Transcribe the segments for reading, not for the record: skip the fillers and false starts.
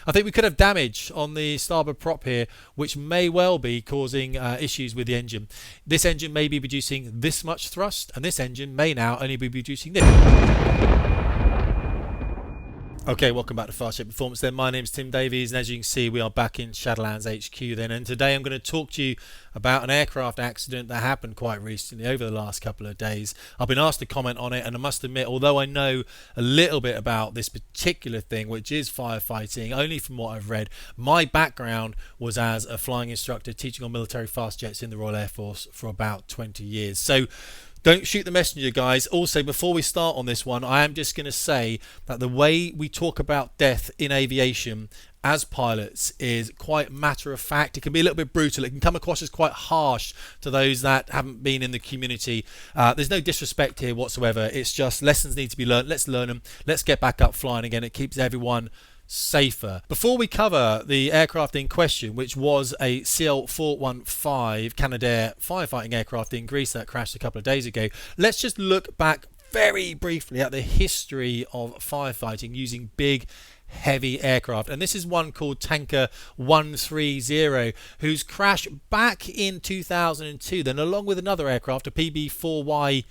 I think we could have damage on the starboard prop here, which may well be causing issues with the engine. This engine may be producing this much thrust, and this engine may now only be producing this. Okay, welcome back to Fast Jet Performance then. My name's Tim Davies, and as you can see, we are back in Shadowlands HQ then. And today I'm going to talk to you about an aircraft accident that happened quite recently over the last couple of days. I've been asked to comment on it, and I must admit, although I know a little bit about this particular thing, which is firefighting, only from what I've read, my background was as a flying instructor teaching on military fast jets in the Royal Air Force for about 20 years. So don't shoot the messenger, guys. Also, before we start on this one, I am just going to say that the way we talk about death in aviation as pilots is quite matter of fact. It can be a little bit brutal. It can come across as quite harsh to those that haven't been in the community. There's no disrespect here whatsoever. It's just lessons need to be learned. Let's learn them. Let's get back up flying again. It keeps everyone safer. Before we cover the aircraft in question, which was a CL415 Canadair firefighting aircraft in Greece that crashed a couple of days ago, let's just look back very briefly at the history of firefighting using big heavy aircraft. And this is one called Tanker 130, whose crash back in 2002, then along with another aircraft, a PB4Y2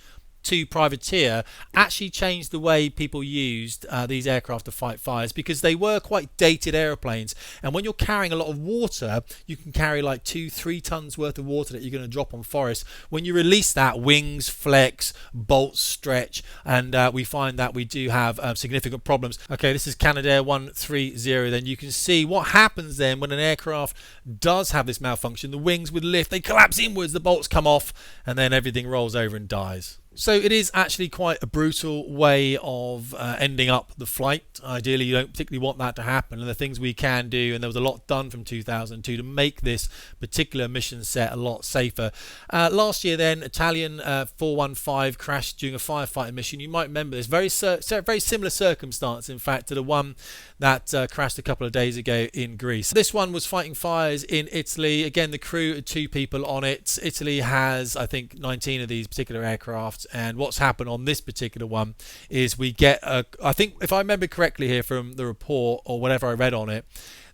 Privateer, actually changed the way people used these aircraft to fight fires, because they were quite dated airplanes, and when you're carrying a lot of water, you can carry like 2-3 tons worth of water that you're going to drop on forest. When you release that, wings flex, bolts stretch, and we find that we do have significant problems. Okay, this is Canadair 130. Then you can see what happens then when an aircraft does have this malfunction. The wings would lift, they collapse inwards, the bolts come off, and then everything rolls over and dies. So it is actually quite a brutal way of ending up the flight. Ideally, you don't particularly want that to happen, and the things we can do, and there was a lot done from 2002 to make this particular mission set a lot safer. Last year then, Italian 415 crashed during a firefighting mission. You might remember this. Very similar circumstance, in fact, to the one that crashed a couple of days ago in Greece. This one was fighting fires in Italy. Again, the crew had 2 people on it. Italy has, I think, 19 of these particular aircraft. And what's happened on this particular one is we get, I think, if I remember correctly here from the report or whatever I read on it,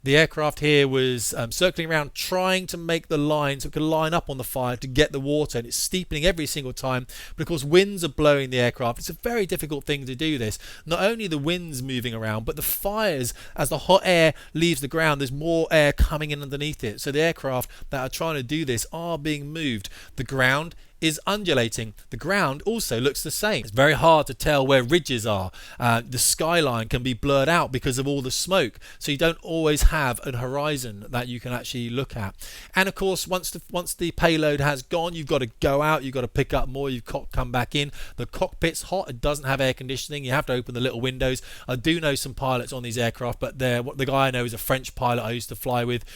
the aircraft here was circling around trying to make the line so it could line up on the fire to get the water, and it's steepening every single time. But of course, winds are blowing the aircraft. It's a very difficult thing to do this. Not only the winds moving around, but the fires, as the hot air leaves the ground, there's more air coming in underneath it. So the aircraft that are trying to do this are being moved. The ground is undulating. The ground also looks the same. It's very hard to tell where ridges are. The skyline can be blurred out because of all the smoke, so you don't always have a horizon that you can actually look at. And of course, once the payload has gone, you've got to go out, you've got to pick up more, you've got to come back in. The cockpit's hot, it doesn't have air conditioning, you have to open the little windows. I do know some pilots on these aircraft, but the guy I know is a French pilot I used to fly with.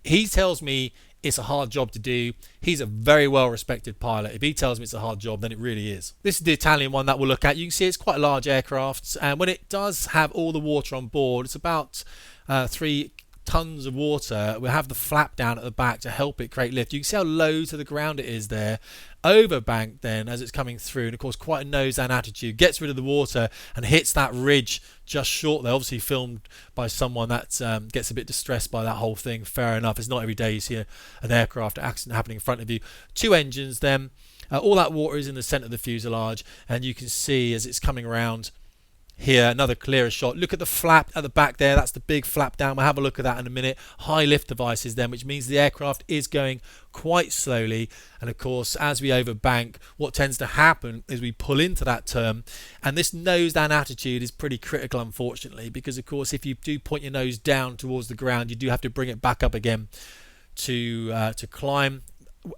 He tells me it's a hard job to do. He's a very well respected pilot. If he tells me it's a hard job, then it really is. This is the Italian one that we'll look at. You can see it's quite a large aircraft, and when it does have all the water on board, it's about 3 tons of water. We'll have the flap down at the back to help it create lift. You can see how low to the ground it is there. Overbanked then as it's coming through, and of course quite a nose down attitude, gets rid of the water and hits that ridge just short there. Obviously filmed by someone that gets a bit distressed by that whole thing. Fair enough. It's not every day you see an aircraft accident happening in front of you. 2 engines then. All that water is in the centre of the fuselage, and you can see as it's coming around here, another clearer shot. Look at the flap at the back there. That's the big flap down. We'll have a look at that in a minute. High lift devices then, which means the aircraft is going quite slowly. And of course, as we overbank, what tends to happen is we pull into that turn, and this nose down attitude is pretty critical, unfortunately, because of course if you do point your nose down towards the ground, you do have to bring it back up again to climb.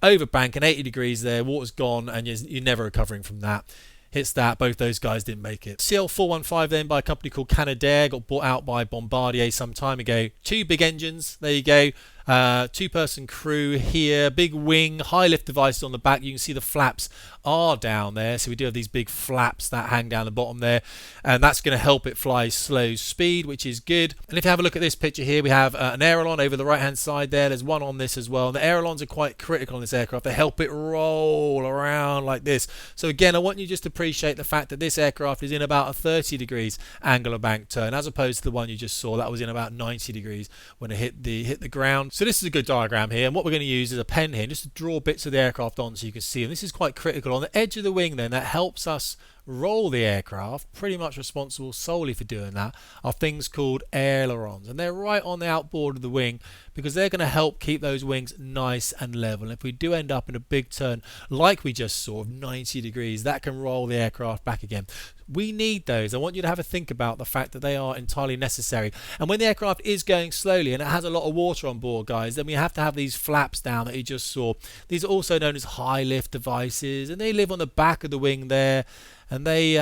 Overbank and 80 degrees there, water's gone, and you're never recovering from that. Hits that. Both those guys didn't make it. CL415 then, by a company called Canadair, got bought out by Bombardier some time ago. 2 big engines, there you go. 2-person crew here, big wing, high lift devices on the back. You can see the flaps are down there. So we do have these big flaps that hang down the bottom there, and that's going to help it fly slow speed, which is good. And if you have a look at this picture here, we have an aileron over the right hand side there. There's one on this as well. And the ailerons are quite critical on this aircraft. They help it roll around like this. So again, I want you just to appreciate the fact that this aircraft is in about a 30 degrees angle of bank turn, as opposed to the one you just saw that was in about 90 degrees when it hit the ground. So this is a good diagram here, and what we're going to use is a pen here just to draw bits of the aircraft on so you can see. And this is quite critical on the edge of the wing then, that helps us roll the aircraft. Pretty much responsible solely for doing that are things called ailerons, and they're right on the outboard of the wing because they're going to help keep those wings nice and level. And if we do end up in a big turn like we just saw of 90 degrees, that can roll the aircraft back again. We need those. I want you to have a think about the fact that they are entirely necessary. And when the aircraft is going slowly and it has a lot of water on board, guys, then we have to have these flaps down that you just saw. These are also known as high lift devices, and they live on the back of the wing there. And they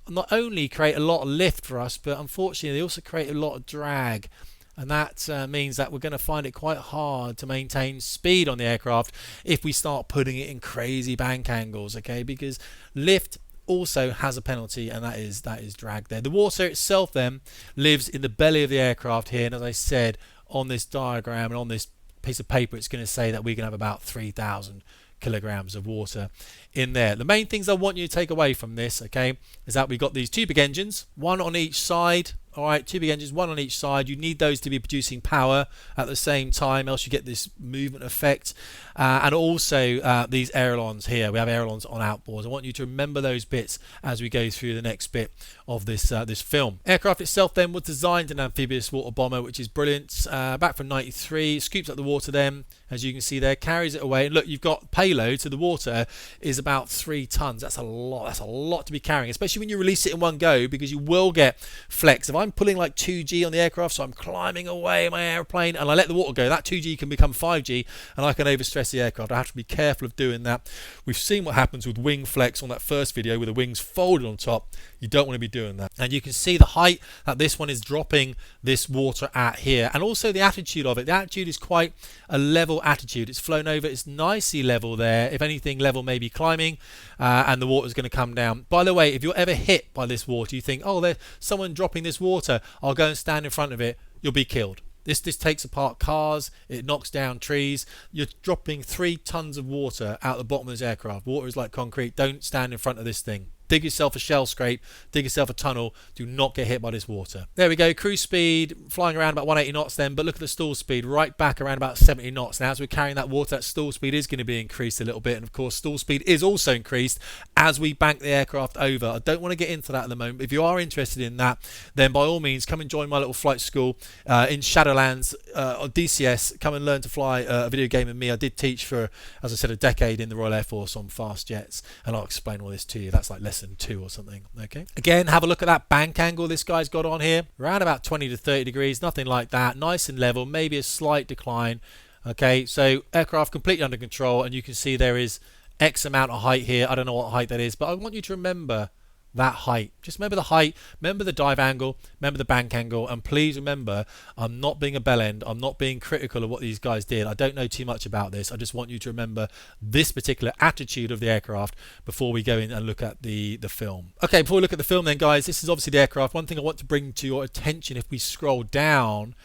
not only create a lot of lift for us, but unfortunately they also create a lot of drag. And that means that we're going to find it quite hard to maintain speed on the aircraft if we start putting it in crazy bank angles, okay? Because lift also has a penalty, and that is drag there. The water itself then lives in the belly of the aircraft here, and as I said, on this diagram and on this piece of paper, it's going to say that we can have about 3,000 kilograms of water in there. The main things I want you to take away from this, okay, is that we've got these two big engines, one on each side. All right, two big engines, one on each side. You need those to be producing power at the same time, else you get this movement effect. And also these ailerons here. We have ailerons on outboards. I want you to remember those bits as we go through the next bit of this film. Aircraft itself then was designed an amphibious water bomber, which is brilliant. Back from '93, scoops up the water then, as you can see there, carries it away. And look, you've got payload, so the water is about 3 tons. That's a lot. That's a lot to be carrying, especially when you release it in one go, because you will get flex. If I'm pulling like 2G on the aircraft, so I'm climbing away my airplane and I let the water go, that 2G can become 5G and I can overstress the aircraft. I have to be careful of doing that. We've seen what happens with wing flex on that first video with the wings folded on top. You don't want to be doing that. And you can see the height that this one is dropping this water at here, and also the attitude of it. The attitude is quite a level attitude. It's flown over, it's nicely level there. If anything, level may be climbing, and the water's going to come down. By the way, if you're ever hit by this water, you think, oh, there's someone dropping this water, I'll go and stand in front of it, you'll be killed. This takes apart cars, it knocks down trees. You're dropping 3 tons of water out the bottom of this aircraft. Water is like concrete. Don't stand in front of this thing. Dig yourself a shell scrape, dig yourself a tunnel. Do not get hit by this water. There we go, cruise speed, flying around about 180 knots then, but look at the stall speed, right back around about 70 knots. Now as we're carrying that water, that stall speed is going to be increased a little bit, and of course stall speed is also increased as we bank the aircraft over. I don't want to get into that at the moment, but if you are interested in that, then by all means come and join my little flight school in Shadowlands on DCS. Come and learn to fly a video game with me. I did teach for, as I said, a decade in the Royal Air Force on fast jets, and I'll explain all this to you. That's like lesson 2 or something. Okay, again, have a look at that bank angle this guy's got on here, around about 20 to 30 degrees, nothing like that, nice and level, maybe a slight decline. Okay, so aircraft completely under control, and you can see there is X amount of height here. I don't know what height that is, but I want you to remember that height. Just remember the height, remember the dive angle, remember the bank angle, and please remember, I'm not being a bell end, I'm not being critical of what these guys did. I don't know too much about this. I just want you to remember this particular attitude of the aircraft before we go in and look at the film. Okay, before we look at the film then, guys, this is obviously the aircraft. One thing I want to bring to your attention, if we scroll down,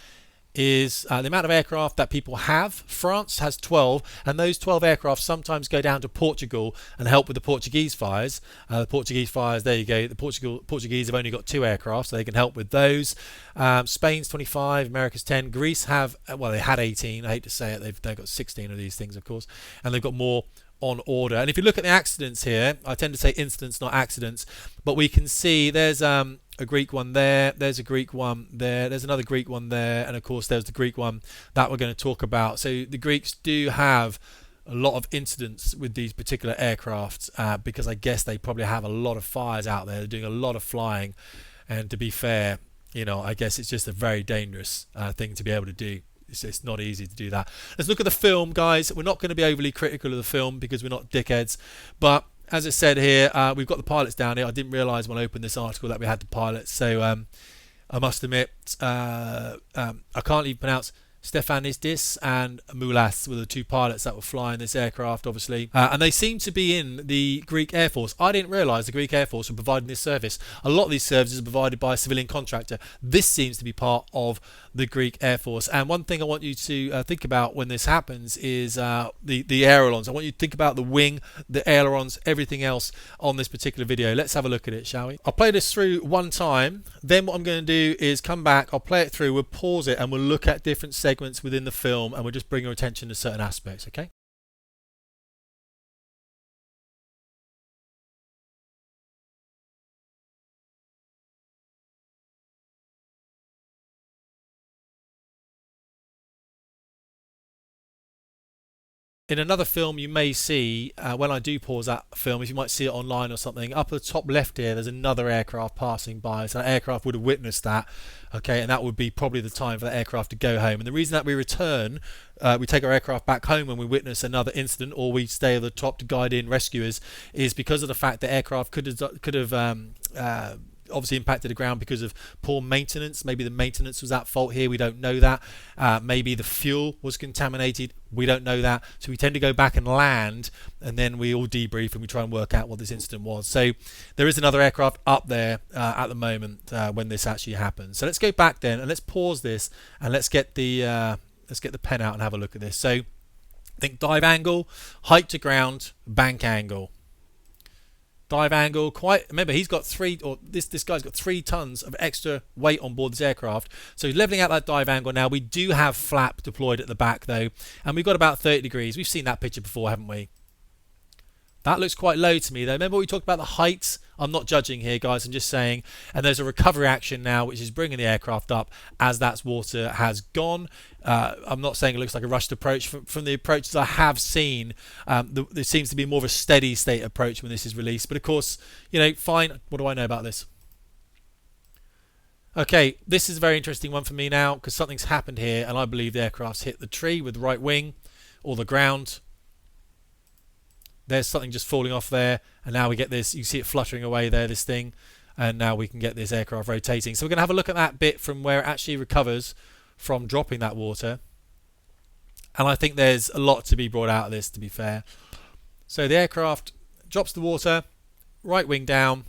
is the amount of aircraft that people have. France has 12, and those 12 aircraft sometimes go down to Portugal and help with the Portuguese fires. There you go. The Portuguese have only got 2 aircraft, so they can help with those. Spain's 25, America's 10. Greece have, well, they had 18. I hate to say it, they've got 16 of these things, of course, and they've got more on order. And if you look at the accidents here, I tend to say incidents, not accidents, but we can see there's a Greek one there, there's a Greek one there, there's another Greek one there, and of course there's the Greek one that we're going to talk about. So the Greeks do have a lot of incidents with these particular aircraft because I guess they probably have a lot of fires out there. They're doing a lot of flying, and to be fair, you know, I guess it's just a very dangerous thing to be able to do. It's not easy to do that. Let's look at the film, guys. We're not going to be overly critical of the film because we're not dickheads, but as I said here, we've got the pilots down here. I didn't realise when I opened this article that we had the pilots, so I must admit I can't even pronounce Stefanistis and Moulas were the two pilots that were flying this aircraft, obviously. And they seem to be in the Greek Air Force. I didn't realise the Greek Air Force were providing this service. A lot of these services are provided by a civilian contractor. This seems to be part of the Greek Air Force. And one thing I want you to think about when this happens is the ailerons. I want you to think about the wing, the ailerons, everything else on this particular video. Let's have a look at it, shall we? I'll play this through one time. Then what I'm going to do is come back, I'll play it through, we'll pause it, and we'll look at different segments within the film, and we'll just bring your attention to certain aspects, okay? In another film you may see, when I do pause that film, if you might see it online or something, up at the top left here there's another aircraft passing by, so that aircraft would have witnessed that, okay, and that would be probably the time for that aircraft to go home. And the reason that we return, we take our aircraft back home when we witness another incident, or we stay at the top to guide in rescuers, is because of the fact that aircraft could have obviously impacted the ground because of poor maintenance. Maybe the maintenance was at fault here, we don't know that. Maybe the fuel was contaminated, we don't know that. So we tend to go back and land, and then we all debrief and we try and work out what this incident was. So there is another aircraft up there at the moment when this actually happens. So let's go back then and let's pause this, and let's get the pen out and have a look at this. So think dive angle, height to ground, bank angle. Dive angle, remember he's got this guy's got 3 tons of extra weight on board this aircraft, so he's leveling out that dive angle. Now we do have flap deployed at the back though, and we've got about 30 degrees. We've seen that picture before, haven't we? That looks quite low to me though. Remember we talked about the height? I'm not judging here, guys, I'm just saying. And there's a recovery action now which is bringing the aircraft up as that water has gone. I'm not saying it looks like a rushed approach. From the approaches I have seen, there seems to be more of a steady state approach when this is released. But of course, you know, fine. What do I know about this? Okay, this is a very interesting one for me now, because something's happened here, and I believe the aircraft's hit the tree with the right wing or the ground. There's something just falling off there, and now we get this, you see it fluttering away there, this thing, and now we can get this aircraft rotating. So we're going to have a look at that bit from where it actually recovers from dropping that water, and I think there's a lot to be brought out of this, to be fair. So the aircraft drops the water, right wing down,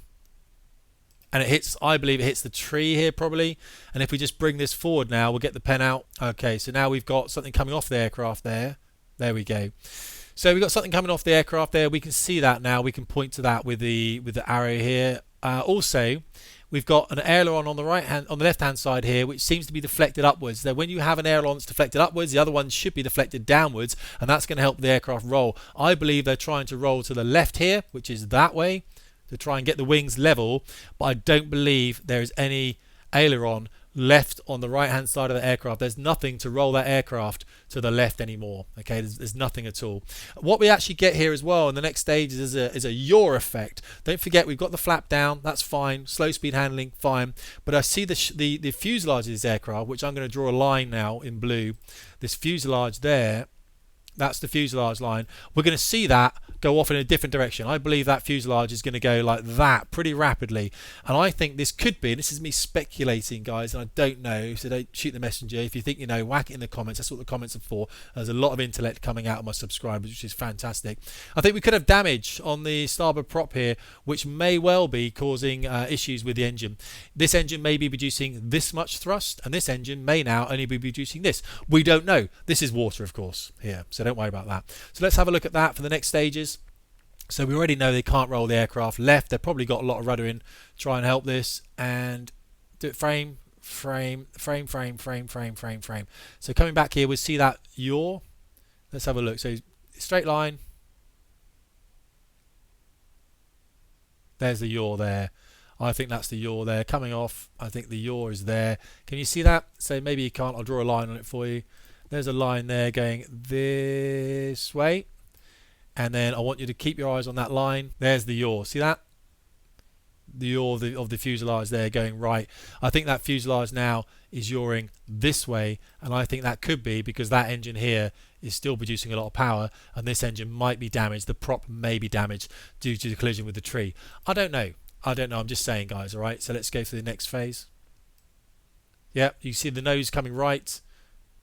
and it hits, I believe it hits the tree here probably, and if we just bring this forward now, we'll get the pen out. Okay, so now we've got something coming off the aircraft there. There we go. So we've got something coming off the aircraft there. We can see that now. We can point to that with the arrow here. Also, we've got an aileron on the left hand side here, which seems to be deflected upwards. Now, when you have an aileron that's deflected upwards, the other one should be deflected downwards, and that's going to help the aircraft roll. I believe they're trying to roll to the left here, which is that way, to try and get the wings level. But I don't believe there is any aileron left on the right hand side of the aircraft. There's nothing to roll that aircraft to the left anymore. Okay, there's nothing at all. What we actually get here as well in the next stage is a yaw effect. Don't forget we've got the flap down, that's fine, slow speed handling, fine, but I see the fuselage of this aircraft, which I'm going to draw a line now in blue. This fuselage there, that's the fuselage line. We're going to see that go off in a different direction. I believe that fuselage is going to go like that pretty rapidly, and I think this could be, and this is me speculating, guys, and I don't know, so don't shoot the messenger. If you think you know, whack it in the comments. That's what the comments are for. There's a lot of intellect coming out of my subscribers, which is fantastic. I think we could have damage on the starboard prop here, which may well be causing issues with the engine. This engine may be producing this much thrust, and this engine may now only be producing this. We don't know. This is water, of course, here, so don't worry about that. So let's have a look at that for the next stages. So we already know they can't roll the aircraft left. They've probably got a lot of rudder in. Try and help this and do it frame. So coming back here, we'll see that yaw. Let's have a look. So straight line. There's the yaw there. I think that's the yaw there. Coming off, I think the yaw is there. Can you see that? So maybe you can't. I'll draw a line on it for you. There's a line there going this way. And then I want you to keep your eyes on that line. There's the yaw. See that? The yaw of the fuselage there going right. I think that fuselage now is yawing this way, and I think that could be because that engine here is still producing a lot of power, and this engine might be damaged. The prop may be damaged due to the collision with the tree. I don't know. I'm just saying, guys. All right. So let's go for the next phase. Yep. You see the nose coming right.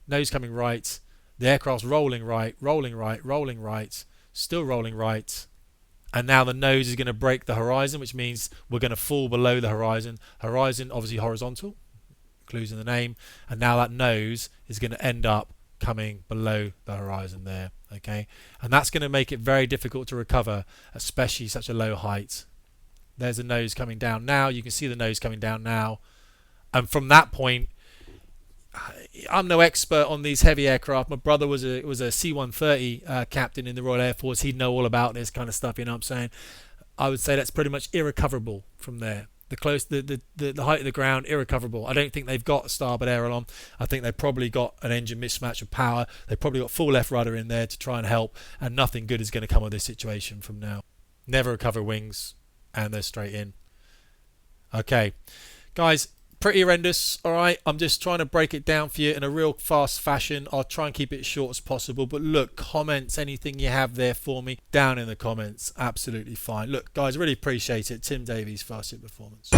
nose coming right, the aircraft's rolling right, rolling right, rolling right, still rolling right, and now the nose is going to break the horizon, which means we're going to fall below the horizon. Horizon, obviously horizontal, clues in the name, and now that nose is going to end up coming below the horizon there, okay? And that's going to make it very difficult to recover, especially such a low height. There's the nose coming down now. You can see the nose coming down now. And from that point, I'm no expert on these heavy aircraft. My brother was a C-130 captain in the Royal Air Force. He'd know all about this kind of stuff, you know what I'm saying? I would say that's pretty much irrecoverable from there. The height of the ground, irrecoverable. I don't think they've got a starboard aileron. I think they've probably got an engine mismatch of power. They've probably got full left rudder in there to try and help, and nothing good is going to come of this situation from now. Never recover wings, and they're straight in. Okay, guys, pretty horrendous. All right, I'm just trying to break it down for you in a real fast fashion. I'll try and keep it short as possible, but look, comments, anything you have there for me down in the comments, absolutely fine. Look, guys, really appreciate it. Tim Davies, Fast Hit Performance.